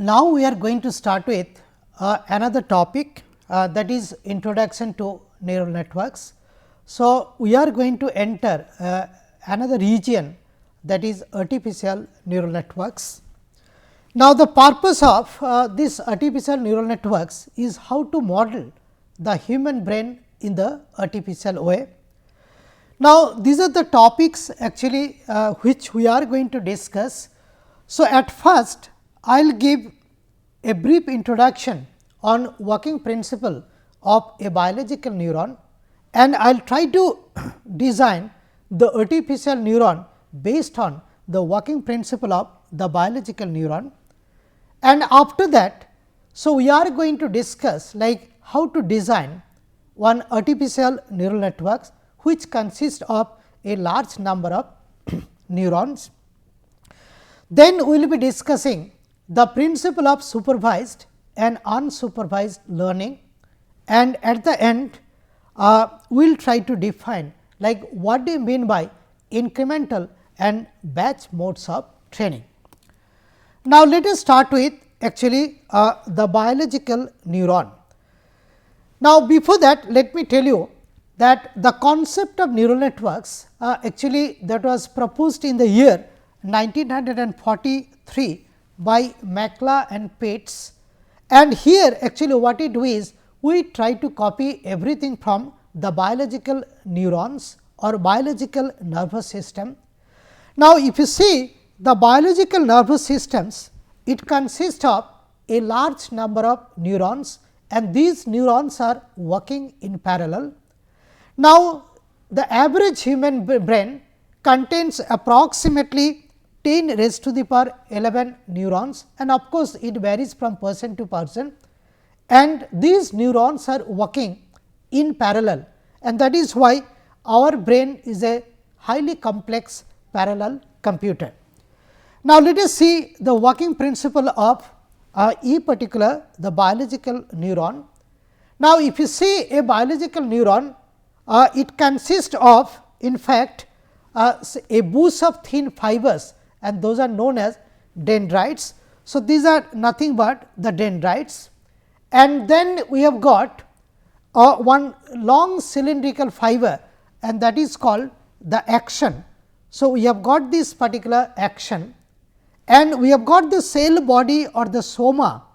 Now, we are going to start with another topic that is introduction to neural networks. So, we are going to enter another region that is artificial neural networks. Now, the purpose of this artificial neural networks is how to model the human brain in the artificial way. Now, these are the topics actually which we are going to discuss. So, at first I will give a brief introduction on working principle of a biological neuron, and I will try to design the artificial neuron based on the working principle of the biological neuron. And after that, so we are going to discuss like how to design one artificial neural networks which consist of a large number of neurons. Then we will be discussing the principle of supervised and unsupervised learning, and at the end we will try to define like what do you mean by incremental and batch modes of training. Now, let us start with actually the biological neuron. Now, before that let me tell you that the concept of neural networks actually that was proposed in the year 1943 by Makla and Pitts, and here actually what we do is we try to copy everything from the biological neurons or biological nervous system. Now, if you see the biological nervous systems, it consists of a large number of neurons, and these neurons are working in parallel. Now, the average human brain contains approximately 10 raised to the power 11 neurons, and of course, it varies from person to person, and these neurons are working in parallel, and that is why our brain is a highly complex parallel computer. Now, let us see the working principle of a particular the biological neuron. Now, if you see a biological neuron, it consists of in fact a bush of thin fibers, and those are known as dendrites. So, these are nothing but the dendrites, and then we have got one long cylindrical fiber, and that is called the axon. So, we have got this particular axon, and we have got the cell body or the soma,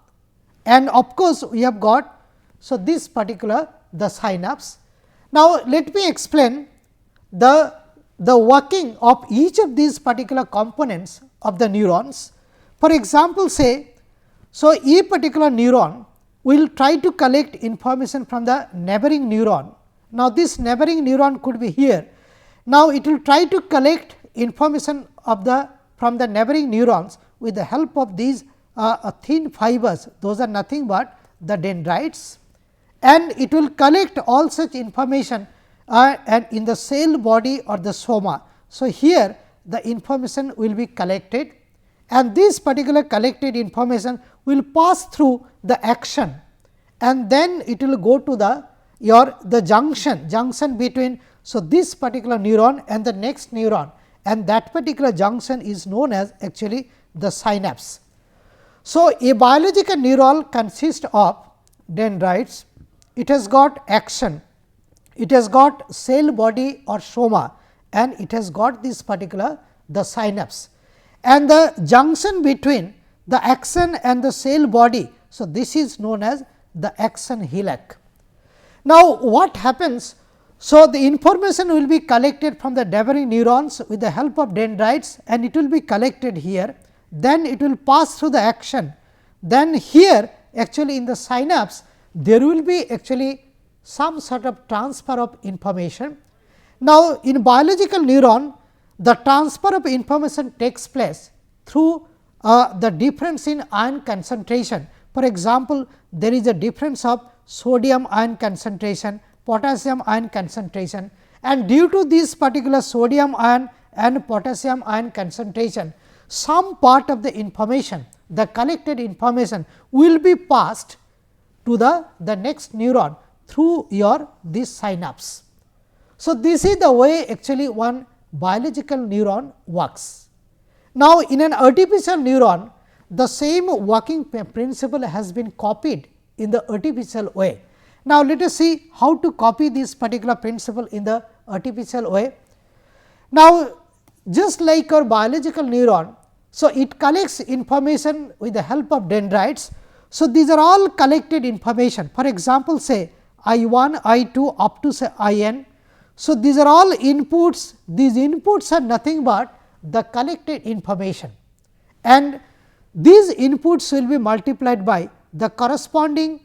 and of course, we have got so this particular the synapse. Now, let me explain the working of each of these particular components of the neurons. For example, say, so a particular neuron will try to collect information from the neighboring neuron. Now, this neighboring neuron could be here. Now, it will try to collect information of from the neighboring neurons with the help of these thin fibers. Those are nothing but the dendrites, and it will collect all such information and in the cell body or the soma. So, here the information will be collected, and this particular collected information will pass through the axon, and then it will go to the junction between. So, this particular neuron and the next neuron, and that particular junction is known as actually the synapse. So, a biological neuron consists of dendrites, it has got axon, it has got cell body or soma, and it has got this particular the synapse, and the junction between the axon and the cell body. So, this is known as the axon hillock. Now, what happens? So, the information will be collected from the neighboring neurons with the help of dendrites, and it will be collected here, then it will pass through the axon. Then here actually in the synapse there will be actually some sort of transfer of information. Now, in biological neuron, the transfer of information takes place through the difference in ion concentration. For example, there is a difference of sodium ion concentration, potassium ion concentration, and due to this particular sodium ion and potassium ion concentration, some part of the information, the collected information will be passed to the next neuron through this synapse. So, this is the way actually one biological neuron works. Now, in an artificial neuron, the same working principle has been copied in the artificial way. Now, let us see how to copy this particular principle in the artificial way. Now, just like our biological neuron, so it collects information with the help of dendrites. So, these are all collected information. For example, say I 1, I 2 up to say I n. So, these are all inputs. These inputs are nothing but the collected information, and these inputs will be multiplied by the corresponding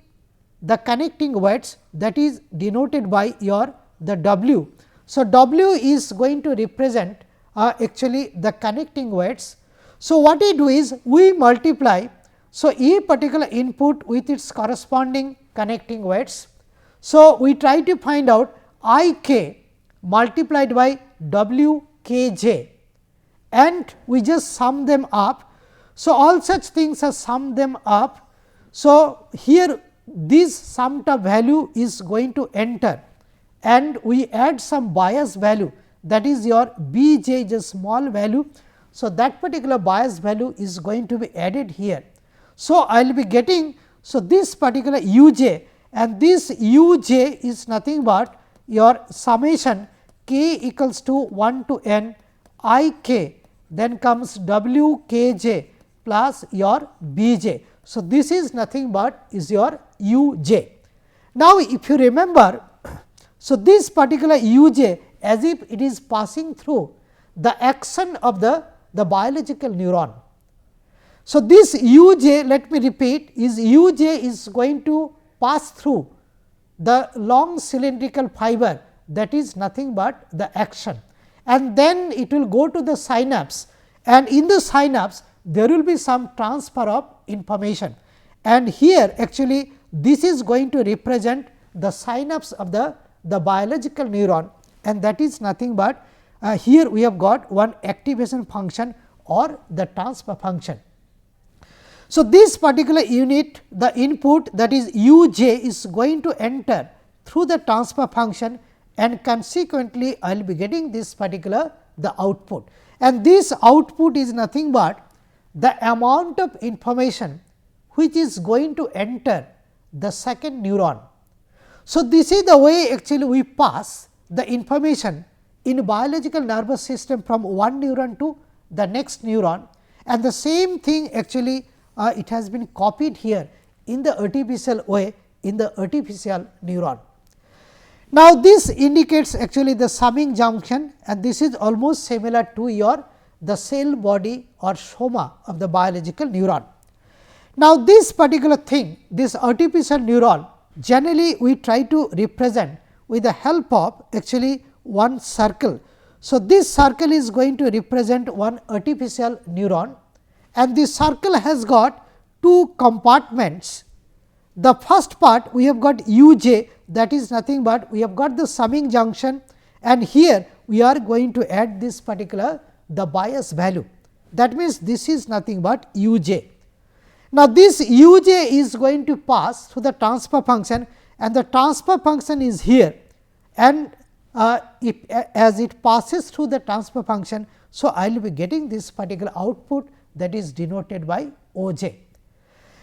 the connecting weights, that is denoted by your the W. So, W is going to represent actually the connecting weights. So, what we do is we multiply. So, a particular input with its corresponding connecting weights. So, we try to find out I k multiplied by W k j, and we just sum them up. So, all such things are sum them up. So, here this summed up value is going to enter, and we add some bias value, that is your B j is a small value. So, that particular bias value is going to be added here. So, I will be getting, so this particular u j, and this u j is nothing but your summation k equals to 1 to n I k, then comes W k j plus your B j. So, this is nothing but is your u j. Now, if you remember, so this particular u j as if it is passing through the action of the biological neuron. So, this u j, let me repeat, is u j is going to pass through the long cylindrical fiber, that is nothing but the action, and then it will go to the synapse, and in the synapse there will be some transfer of information, and here actually this is going to represent the synapse of the biological neuron, and that is nothing but here we have got one activation function or the transfer function. So, this particular unit, the input, that is u j, is going to enter through the transfer function, and consequently I will be getting this particular the output, and this output is nothing but the amount of information which is going to enter the second neuron. So, this is the way actually we pass the information in biological nervous system from one neuron to the next neuron, and the same thing actually it has been copied here in the artificial way in the artificial neuron. Now, this indicates actually the summing junction, and this is almost similar to your the cell body or soma of the biological neuron. Now, this particular thing, this artificial neuron, generally we try to represent with the help of actually one circle. So, this circle is going to represent one artificial neuron, and this circle has got two compartments. The first part we have got u j, that is nothing but we have got the summing junction, and here we are going to add this particular the bias value, that means this is nothing but u j. Now, this u j is going to pass through the transfer function, and the transfer function is here, and as it passes through the transfer function. So, I will be getting this particular output, that is denoted by O j.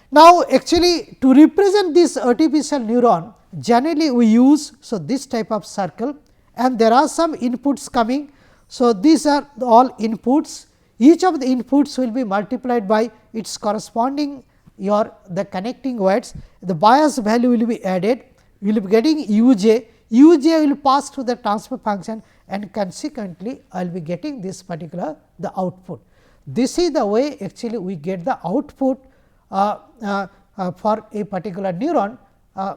Now, actually to represent this artificial neuron, generally we use this type of circle, and there are some inputs coming. So, these are all inputs, each of the inputs will be multiplied by its corresponding the connecting weights, the bias value will be added, you will be getting u j, u j will pass through the transfer function, and consequently I will be getting this particular the output. This is the way actually we get the output for a particular neuron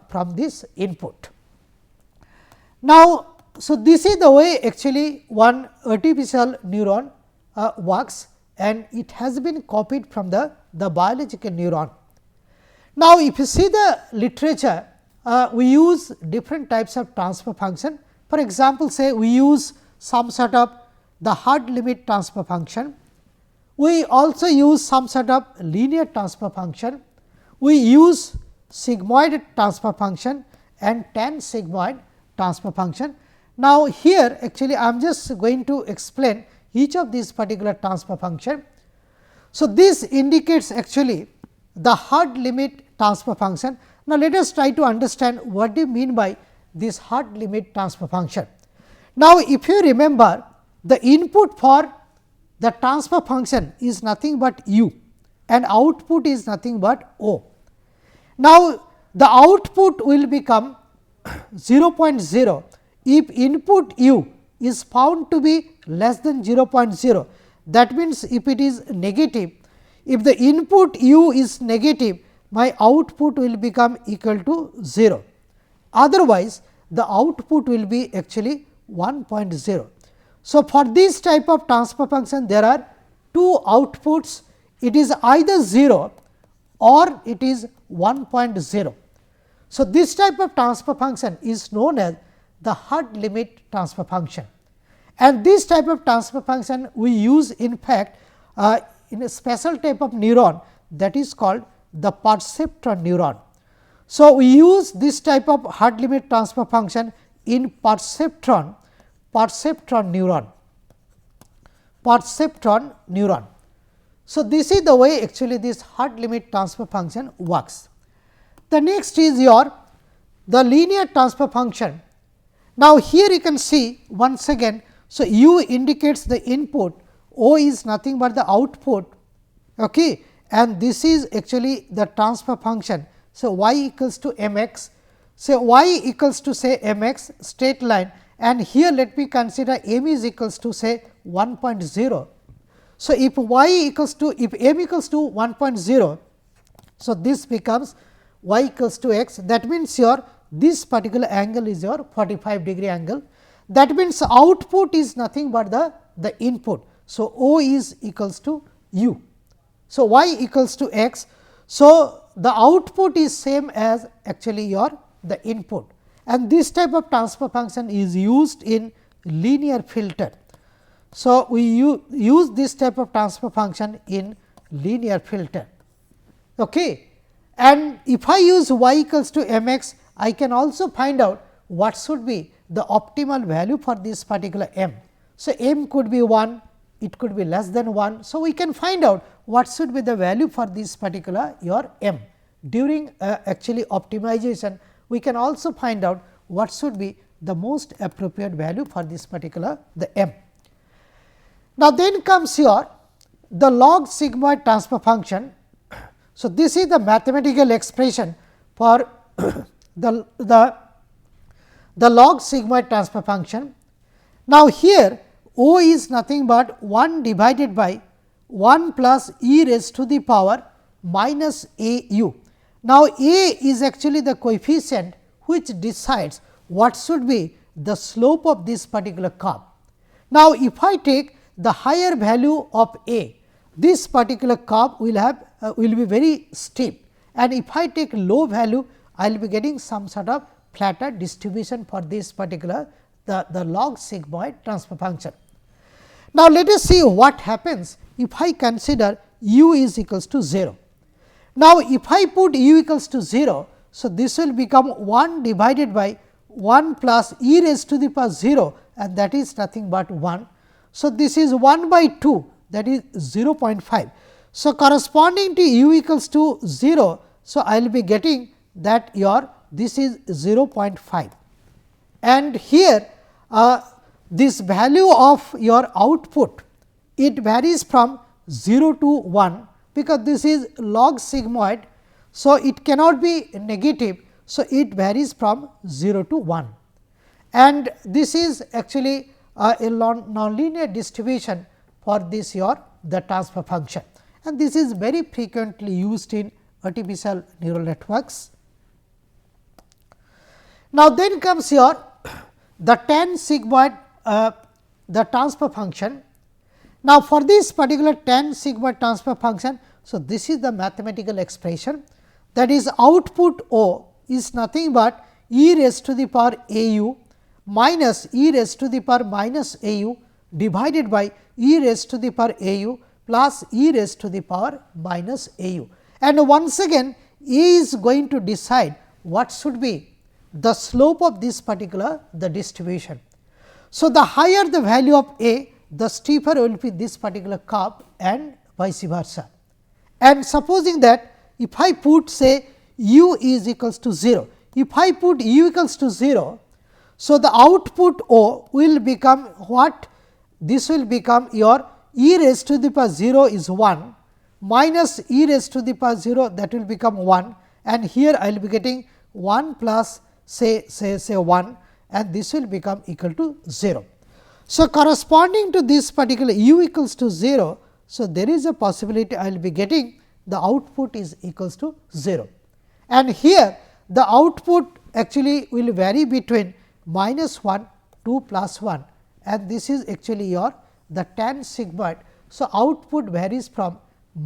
from this input. Now, so this is the way actually one artificial neuron works, and it has been copied from the biological neuron. Now, if you see the literature, we use different types of transfer function. For example, say we use some sort of the hard limit transfer function. We also use some sort of linear transfer function. We use sigmoid transfer function and Tan-Sigmoid transfer function. Now, here actually I am just going to explain each of these particular transfer function. So, this indicates actually the hard limit transfer function. Now, let us try to understand what do you mean by this hard limit transfer function. Now, if you remember, the input for the transfer function is nothing but u and output is nothing but o. Now, the output will become 0.0 if input u is found to be less than 0.0. That means, if it is negative, if the input u is negative, my output will become equal to 0. Otherwise, the output will be actually 1.0. So, for this type of transfer function, there are two outputs, it is either 0 or it is 1.0. So, this type of transfer function is known as the hard limit transfer function, and this type of transfer function we use in fact in a special type of neuron, that is called the perceptron neuron. So, we use this type of hard limit transfer function in perceptron neuron. So, this is the way actually this hard limit transfer function works. The next is the linear transfer function. Now, here you can see once again. So, u indicates the input, o is nothing but the output, okay, and this is actually the transfer function. So, y equals to m x. So, y equals to say m x straight line, and here let me consider m is equals to say 1.0. So, if y equals to if m equals to 1.0, so this becomes y equals to x. That means, this particular angle is your 45-degree angle. That means, output is nothing but the input. So, o is equals to u. So, y equals to x. So, the output is same as actually the input, and this type of transfer function is used in linear filter. So, we use this type of transfer function in linear filter. Okay. And if I use y equals to m x, I can also find out what should be the optimal value for this particular m. So, m could be 1, it could be less than 1. So, we can find out what should be the value for this particular m. During actually optimization, we can also find out what should be the most appropriate value for this particular m. Now, then comes the log sigmoid transfer function. So, this is the mathematical expression for the log sigmoid transfer function. Now, here o is nothing but 1 divided by 1 plus e raised to the power minus a u. Now, a is actually the coefficient which decides what should be the slope of this particular curve. Now, if I take the higher value of a, this particular curve will be very steep, and if I take low value, I will be getting some sort of flatter distribution for this particular the log sigmoid transfer function. Now, let us see what happens if I consider u is equals to 0. Now, if I put u equals to 0, so this will become 1 divided by 1 plus e raised to the power 0, and that is nothing but 1. So, this is 1 by 2, that is 0.5. So, corresponding to u equals to 0, so I will be getting that this is 0.5, and here this value of your output, it varies from 0 to 1, because this is log sigmoid. So, it cannot be negative. So, it varies from 0 to 1, and this is actually a nonlinear distribution for this the transfer function, and this is very frequently used in artificial neural networks. Now, then comes the Tan-Sigmoid the transfer function. Now, for this particular Tan-Sigmoid transfer function, so this is the mathematical expression, that is output o is nothing but e raised to the power a u minus e raised to the power minus a u divided by e raised to the power a u plus e raised to the power minus a u. And once again, a is going to decide what should be the slope of this particular the distribution. So, the higher the value of a, the steeper will be this particular curve, and vice versa. And supposing that if I put say u is equals to 0, if I put u equals to 0, so the output O will become what? This will become your e raised to the power 0 is 1 minus e raised to the power 0, that will become 1, and here I will be getting 1 plus say 1, and this will become equal to 0. So, corresponding to this particular u equals to 0, so there is a possibility I will be getting the output is equals to 0, and here the output actually will vary between minus 1 to plus 1, and this is actually your the Tan-Sigmoid. So, output varies from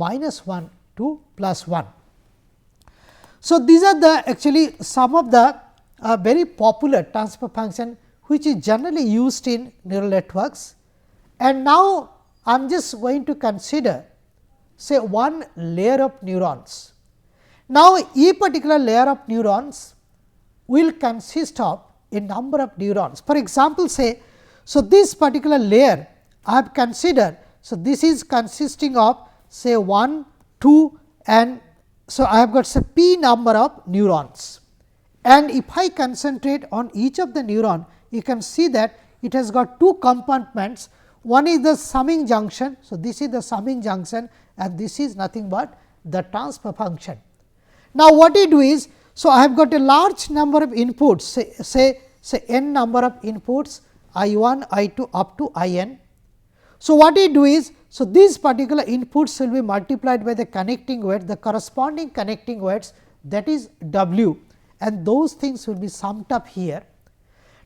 minus 1 to plus 1. So, these are the actually some of the very popular transfer function which is generally used in neural networks. And now, I am just going to consider say one layer of neurons. Now, a particular layer of neurons will consist of a number of neurons. For example, say, so this particular layer I have considered. So, this is consisting of say 1, 2, and so I have got say p number of neurons, and if I concentrate on each of the neuron, you can see that it has got two compartments. One is the summing junction. So, this is the summing junction, and this is nothing but the transfer function. Now, what you do is, so I have got a large number of inputs, say n number of inputs I 1, I 2 up to I n. So, what you do is, so these particular inputs will be multiplied by the connecting weight, the corresponding connecting weights, that is W, and those things will be summed up here.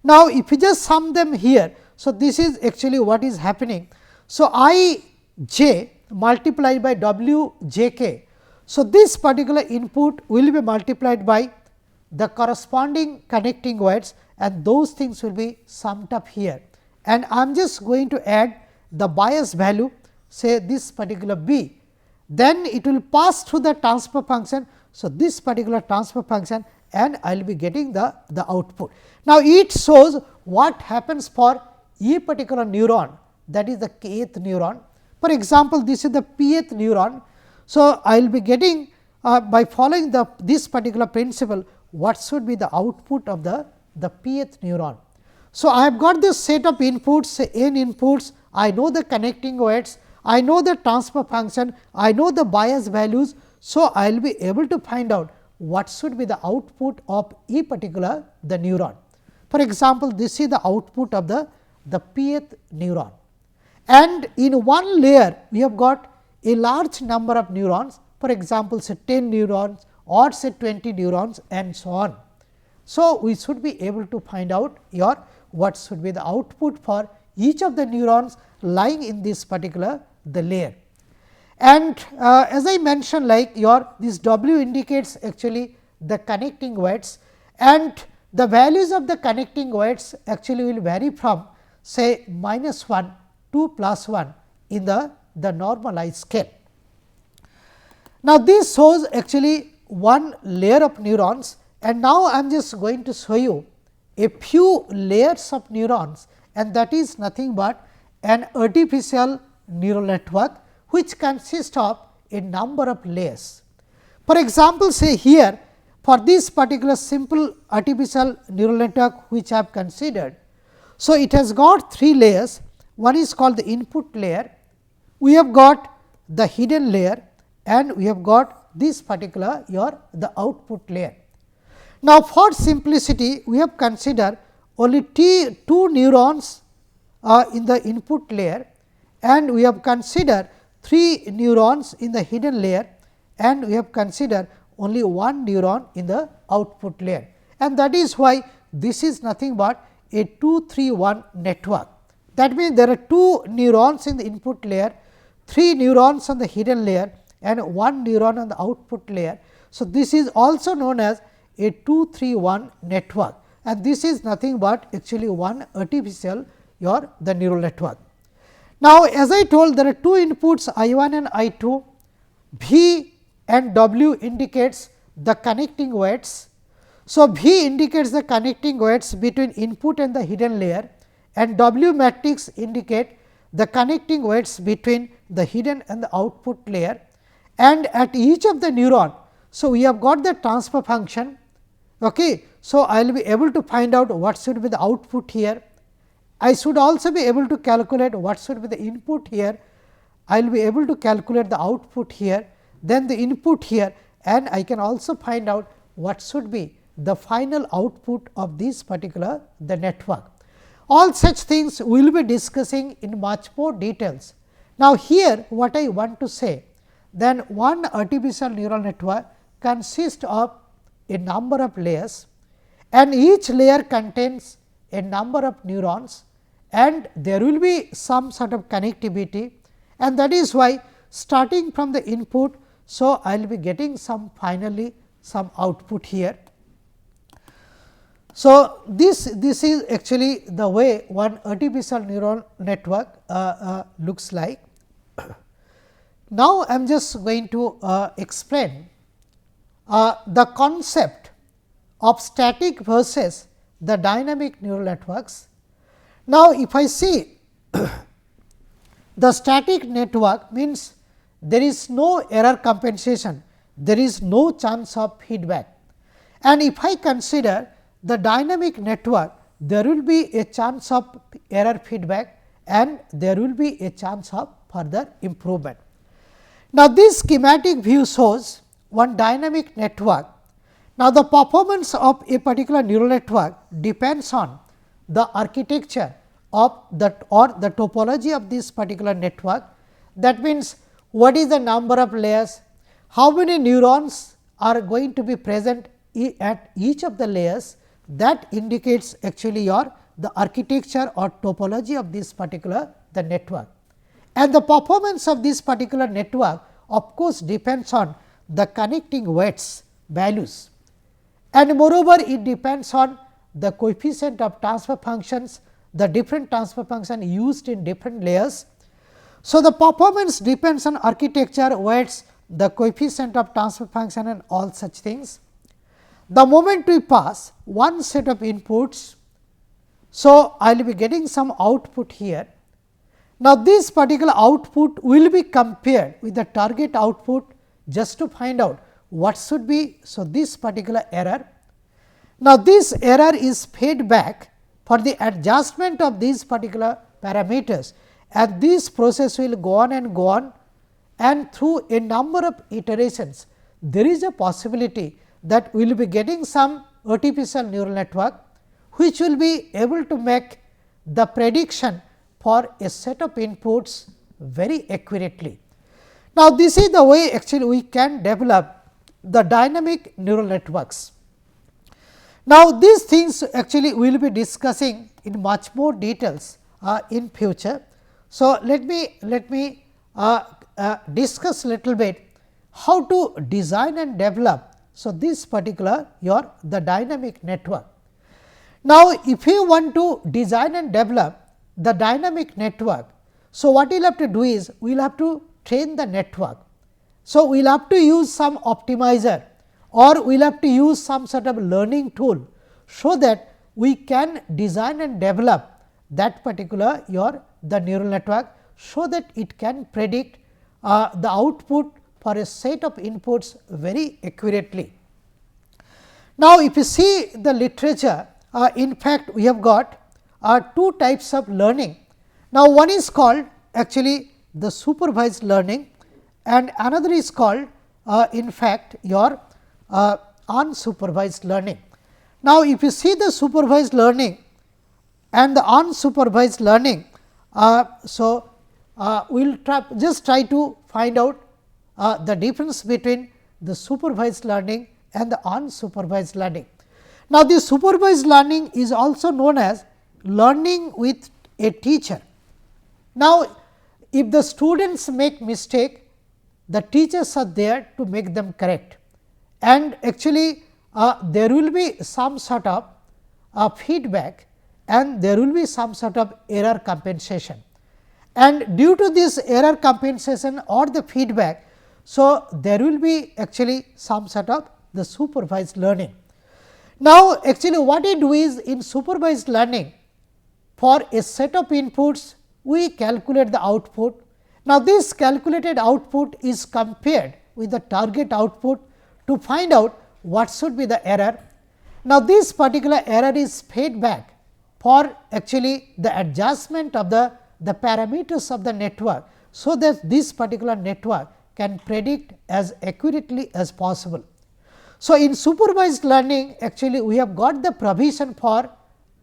Now, if you just sum them here, so this is actually what is happening. So, I j multiplied by W j k. So, this particular input will be multiplied by the corresponding connecting weights, and those things will be summed up here, and I am just going to add the bias value, say this particular b, then it will pass through the transfer function. So, this particular transfer function, and I will be getting the output. Now, it shows what happens for a particular neuron, that is the kth neuron. For example, this is the pth neuron. So, I will be getting by following this particular principle, what should be the output of the pth neuron. So, I have got this set of inputs, say n inputs, I know the connecting weights, I know the transfer function, I know the bias values. So, I will be able to find out what should be the output of a particular the neuron. For example, this is the output of the pth neuron, and in one layer we have got a large number of neurons, for example, say 10 neurons or say 20 neurons and so on. So, we should be able to find out your what should be the output for each of the neurons lying in this particular the layer. And as I mentioned, like your this W indicates actually the connecting weights, and the values of the connecting weights actually will vary from say -1 to +1 in the normalized scale. Now, this shows actually one layer of neurons, and now I am just going to show you a few layers of neurons, and that is nothing but an artificial neural network which consists of a number of layers. For example, say here for this particular simple artificial neural network which I have considered. So, it has got 3 layers. One is called the input layer, we have got the hidden layer, and we have got this particular the output layer. Now, for simplicity we have considered only 2 neurons in the input layer, and we have considered 3 neurons in the hidden layer, and we have considered only 1 neuron in the output layer, and that is why this is nothing but a 2-3-1 network. That means, there are 2 neurons in the input layer, 3 neurons on the hidden layer, and 1 neuron on the output layer. So, this is also known as a 2-3-1 network, and this is nothing but actually one artificial the neural network. Now, as I told, there are 2 inputs I 1 and I 2, V and W indicates the connecting weights. So, V indicates the connecting weights between input and the hidden layer, and W matrix indicate the connecting weights between the hidden and the output layer, and at each of the neuron. So, we have got the transfer function. Okay. So, I will be able to find out what should be the output here. I should also be able to calculate what should be the input here. I will be able to calculate the output here, then the input here, and I can also find out what should be the final output of this particular the network. All such things we will be discussing in much more details. Now, here what I want to say, then one artificial neural network consists of a number of layers, and each layer contains a number of neurons, and there will be some sort of connectivity, and that is why starting from the input. So, I will be getting some finally some output here. So, this is actually the way one artificial neural network looks like. Now, I am just going to explain the concept of static versus the dynamic neural networks. Now, if I see the static network means there is no error compensation, there is no chance of feedback, and if I consider the dynamic network, there will be a chance of error feedback and there will be a chance of further improvement. Now, this schematic view shows one dynamic network. Now, the performance of a particular neural network depends on the architecture of that or the topology of this particular network. That means, what is the number of layers, how many neurons are going to be present at each of the layers, that indicates actually your the architecture or topology of this particular the network. And the performance of this particular network of course, depends on the connecting weights values, and moreover it depends on the coefficient of transfer functions, the different transfer function used in different layers. So, the performance depends on architecture, weights, the coefficient of transfer function and all such things. The moment we pass one set of inputs, so I will be getting some output here. Now, this particular output will be compared with the target output just to find out what should be. So, this particular error. Now, this error is fed back for the adjustment of these particular parameters, and this process will go on, and through a number of iterations there is a possibility that we will be getting some artificial neural network, which will be able to make the prediction for a set of inputs very accurately. Now, this is the way actually we can develop the dynamic neural networks. Now, these things actually we will be discussing in much more details in future. So, let me discuss little bit how to design and develop. So, this particular the dynamic network. Now, if you want to design and develop the dynamic network, so what we will have to do is we will have to train the network. So, we will have to use some optimizer or we will have to use some sort of learning tool, so that we can design and develop that particular the neural network, so that it can predict the output for a set of inputs very accurately. Now, if you see the literature, in fact, we have got two types of learning. Now, one is called actually the supervised learning, and another is called in fact your unsupervised learning. Now, if you see the supervised learning and the unsupervised learning, so we will just try to find out the difference between the supervised learning and the unsupervised learning. Now, the supervised learning is also known as learning with a teacher. Now, if the students make mistake, the teachers are there to make them correct, and actually there will be some sort of feedback and there will be some sort of error compensation, and due to this error compensation or the feedback, so there will be actually some sort of the supervised learning. Now, actually what we do is in supervised learning, for a set of inputs we calculate the output. Now, this calculated output is compared with the target output to find out what should be the error. Now, this particular error is fed back for actually the adjustment of the parameters of the network. So, that this particular network can predict as accurately as possible. So, in supervised learning actually we have got the provision for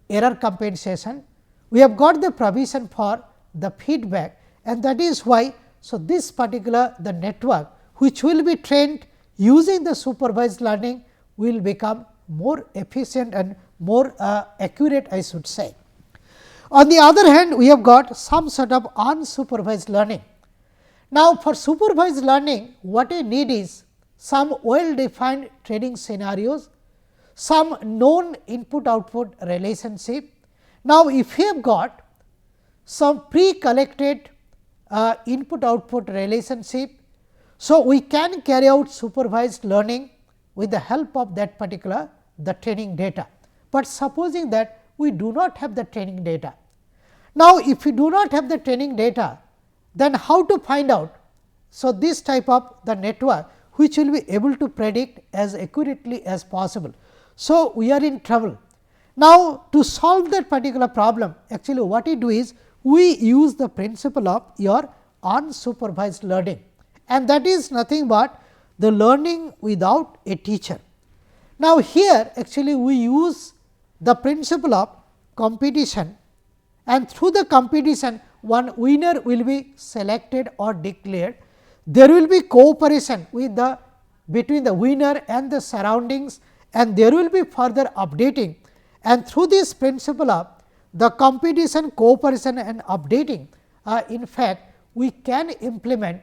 error compensation, we have got the provision for the feedback, and that is why. So, this particular the network which will be trained using the supervised learning will become more efficient and more accurate, I should say. On the other hand, we have got some sort of unsupervised learning. Now, for supervised learning what we need is some well defined training scenarios, some known input output relationship. Now, if we have got some pre collected input output relationship, so we can carry out supervised learning with the help of that particular the training data, but supposing that we do not have the training data. Now, if we do not have the training data, then how to find out? So, this type of the network which will be able to predict as accurately as possible. So, we are in trouble. Now, to solve that particular problem, actually what we do is we use the principle of your unsupervised learning, and that is nothing but the learning without a teacher. Now, here actually we use the principle of competition, and through the competition one winner will be selected or declared. There will be cooperation with the between the winner and the surroundings, and there will be further updating, and through this principle of the competition, cooperation and updating, in fact, we can implement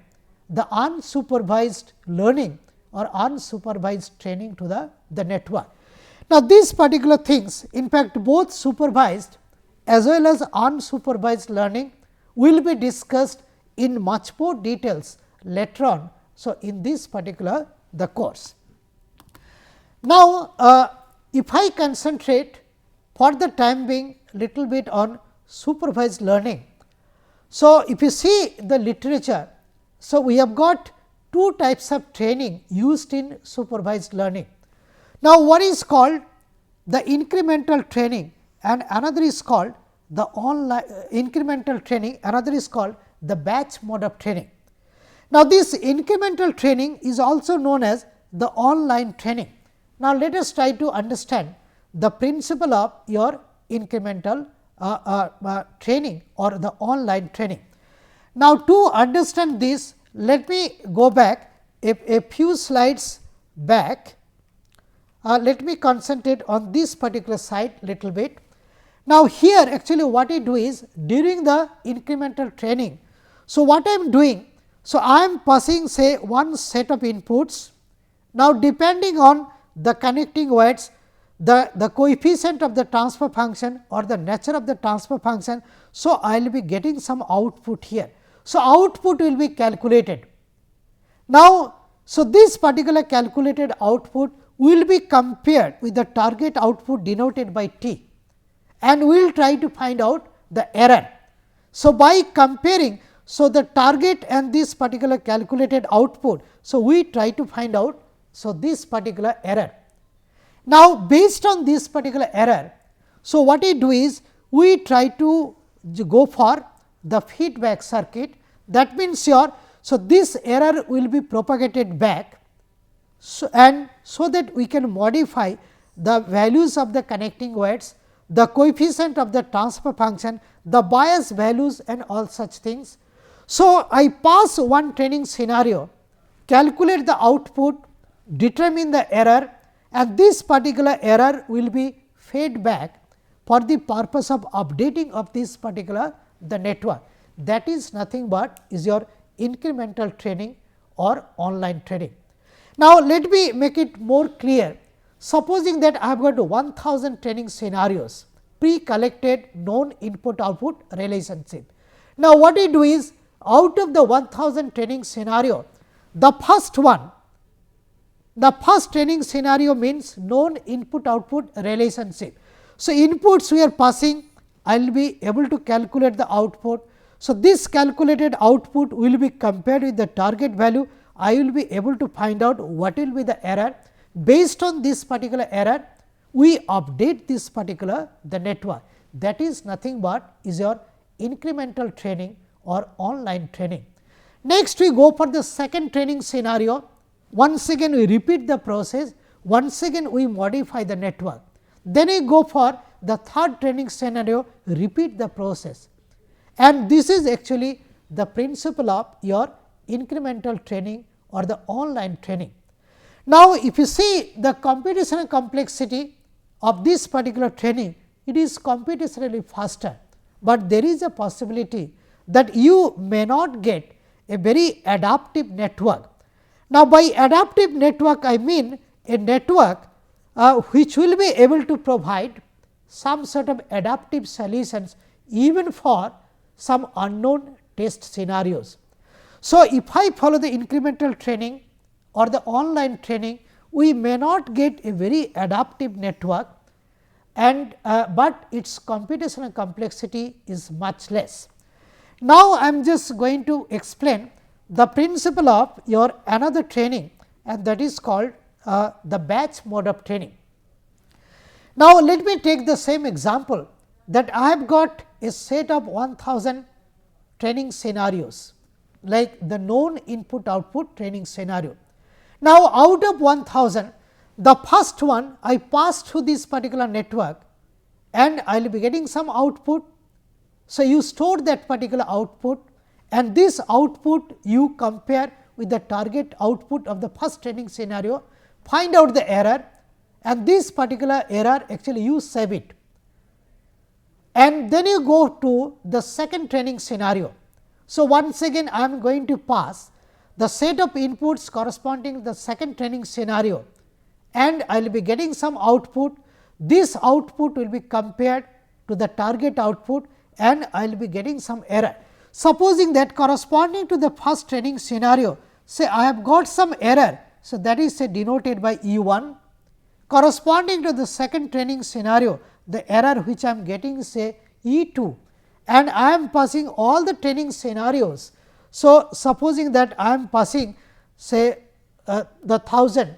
the unsupervised learning or unsupervised training to the network. Now, these particular things, in fact, both supervised as well as unsupervised learning will be discussed in much more details later on. So, in this particular the course. Now, if I concentrate for the time being little bit on supervised learning. So, if you see the literature, so we have got two types of training used in supervised learning. Now, one is called the incremental training and another is called the online incremental training, another is called the batch mode of training. Now, this incremental training is also known as the online training. Now, let us try to understand the principle of your incremental training or the online training. Now, to understand this, let me go back a few slides back. Let me concentrate on this particular side little bit. Now, here actually what I do is during the incremental training. So, what I am doing? So, I am passing say one set of inputs. Now, depending on the connecting weights, the coefficient of the transfer function or the nature of the transfer function. So, I will be getting some output here. So, output will be calculated. Now, so this particular calculated output will be compared with the target output denoted by T, and we will try to find out the error. So, by comparing, so the target and this particular calculated output, so we try to find out so this particular error. Now, based on this particular error, so what we do is we try to go for the feedback circuit. That means your, so this error will be propagated back, so and so that we can modify the values of the connecting weights, the coefficient of the transfer function, the bias values and all such things. So, I pass one training scenario, calculate the output, determine the error, and this particular error will be fed back for the purpose of updating of this particular the network. That is nothing but is your incremental training or online training. Now, let me make it more clear. Supposing that I have got 1000 training scenarios, pre-collected known input output relationship. Now, what we do is out of the 1000 training scenario, the first one, the first training scenario means known input output relationship. So, inputs we are passing, I will be able to calculate the output. So, this calculated output will be compared with the target value. I will be able to find out what will be the error. Based on this particular error, we update this particular the network. That is nothing but is your incremental training or online training. Next, we go for the second training scenario. Once again, we repeat the process. Once again, we modify the network. Then we go for the third training scenario, repeat the process. And this is actually the principle of your incremental training or the online training. Now, if you see the computational complexity of this particular training, it is computationally faster, but there is a possibility that you may not get a very adaptive network. Now, by adaptive network, I mean a network which will be able to provide some sort of adaptive solutions even for some unknown test scenarios. So, if I follow the incremental training or the online training, we may not get a very adaptive network, and but its computational complexity is much less. Now, I am just going to explain the principle of your another training, and that is called the batch mode of training. Now, let me take the same example that I have got a set of 1000 training scenarios, like the known input output training scenario. Now, out of 1000, the first one I pass through this particular network and I will be getting some output. So, you store that particular output, and this output you compare with the target output of the first training scenario, find out the error, and this particular error actually you save it. And then you go to the second training scenario. So, once again I am going to pass the set of inputs corresponding to the second training scenario, and I will be getting some output. This output will be compared to the target output, and I will be getting some error. Supposing that corresponding to the first training scenario, say I have got some error. So, that is say denoted by E 1, corresponding to the second training scenario, the error which I am getting say E 2, and I am passing all the training scenarios. So, supposing that I am passing say the 1000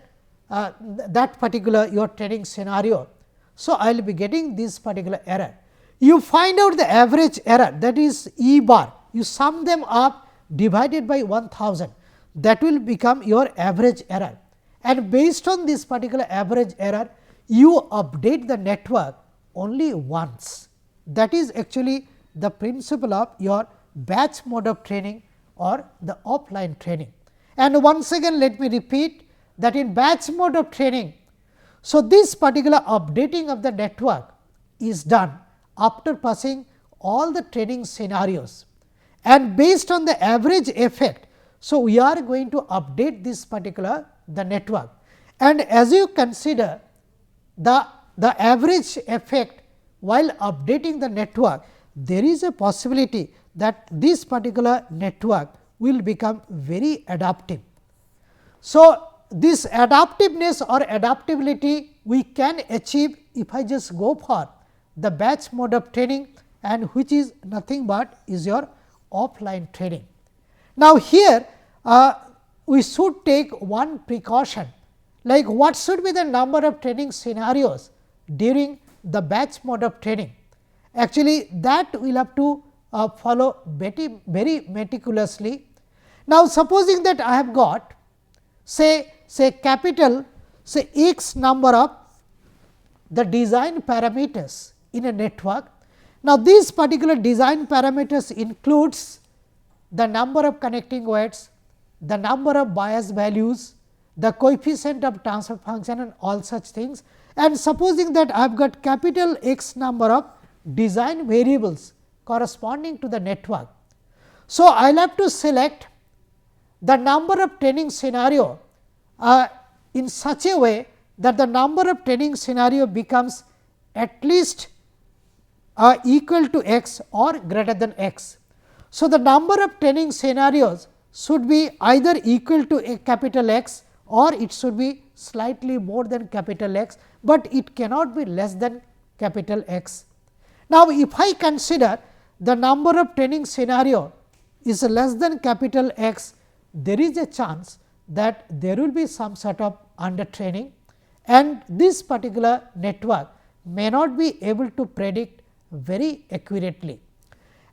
that particular your training scenario. So, I will be getting this particular error. You find out the average error, that is E bar, you sum them up divided by 1000, that will become your average error, and based on this particular average error you update the network only once. That is actually the principle of your batch mode of training or the offline training. And once again let me repeat that in batch mode of training, so this particular updating of the network is done after passing all the training scenarios, and based on the average effect. So, we are going to update this particular the network, and as you consider the average effect while updating the network, there is a possibility that this particular network will become very adaptive. So, this adaptiveness or adaptability we can achieve if I just go for the batch mode of training, and which is nothing but is your offline training. Now, here we should take one precaution, like what should be the number of training scenarios during the batch mode of training. Actually, that we will have to follow very meticulously. Now, supposing that I have got say capital say x number of the design parameters in a network. Now, these particular design parameters includes the number of connecting weights, the number of bias values, the coefficient of transfer function and all such things. And supposing that I have got capital X number of design variables corresponding to the network. So, I will have to select the number of training scenario in such a way that the number of training scenario becomes at least equal to x or greater than x. So, the number of training scenarios should be either equal to a capital X or it should be slightly more than capital X, but it cannot be less than capital X. Now, if I consider the number of training scenario is less than capital X, there is a chance that there will be some sort of under training, and this particular network may not be able to predict very accurately.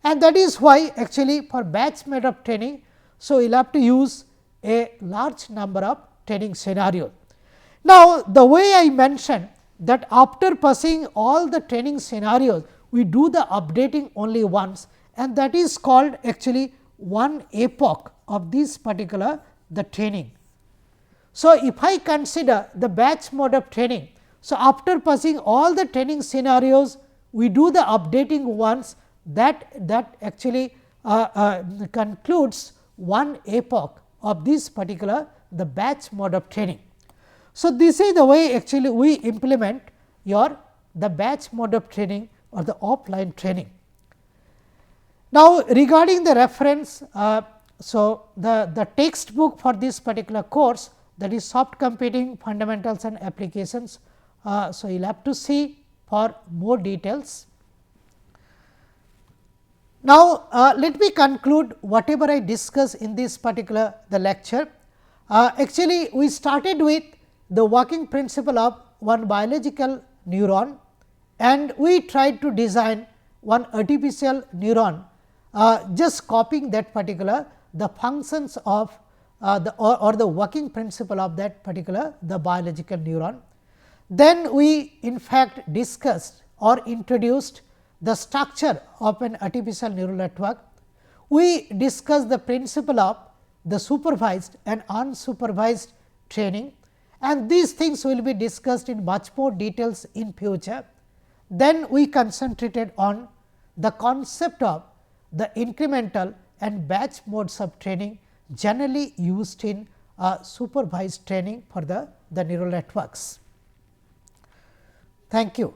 And that is why actually for batch mode of training, so we will have to use a large number of training scenarios. Now, the way I mentioned that after passing all the training scenarios, we do the updating only once, and that is called actually one epoch of this particular the training. So, if I consider the batch mode of training, so after passing all the training scenarios, we do the updating once, that actually concludes one epoch of this particular the batch mode of training. So, this is the way actually we implement the batch mode of training or the offline training. Now, regarding the reference, so the textbook for this particular course, that is soft computing fundamentals and applications. So, you will have to see for more details. Now, let me conclude whatever I discussed in this particular the lecture. Actually, we started with the working principle of one biological neuron, and we tried to design one artificial neuron, just copying that particular the functions of or the working principle of that particular the biological neuron. Then we in fact discussed or introduced the structure of an artificial neural network. We discussed the principle of the supervised and unsupervised training, and these things will be discussed in much more details in future. Then we concentrated on the concept of the incremental and batch modes of training generally used in supervised training for the neural networks. Thank you.